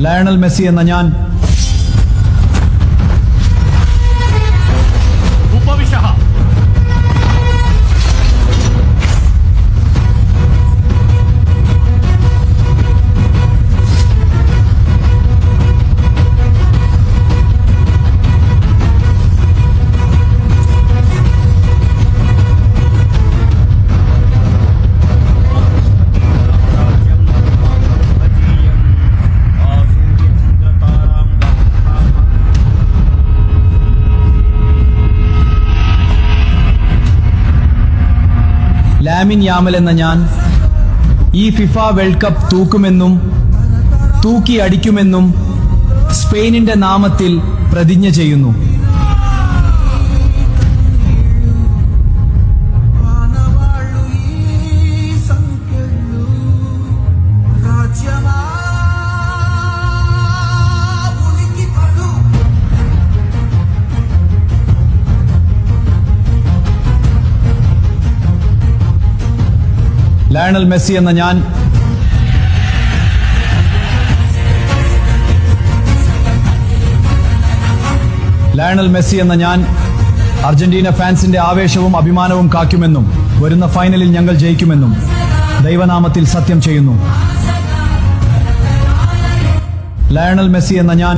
Lionel Messi എന്ന ഞാൻ ഉപവിശഃ lamin YAML എന്ന ഞാൻ ഈ ഫിഫ വേൾഡ് കപ്പ് തൂക്കുമെന്നും തൂക്കി അടിക്കുമെന്നും സ്പെയിനിന്റെ നാമത്തിൽ പ്രതിജ്ഞ ചെയ്യുന്നു. ലയണൽ മെസ്സി എന്ന ഞാൻ ലയണൽ മെസ്സി എന്ന ഞാൻ അർജന്റീന ഫാൻസിന്റെ ആവേശവും അഭിമാനവും കാക്കുമെന്നും വരുന്ന ഫൈനലിൽ ഞങ്ങൾ ജയിക്കുമെന്നും ദൈവനാമത്തിൽ സത്യം ചെയ്യുന്നു. ലയണൽ മെസ്സി എന്ന ഞാൻ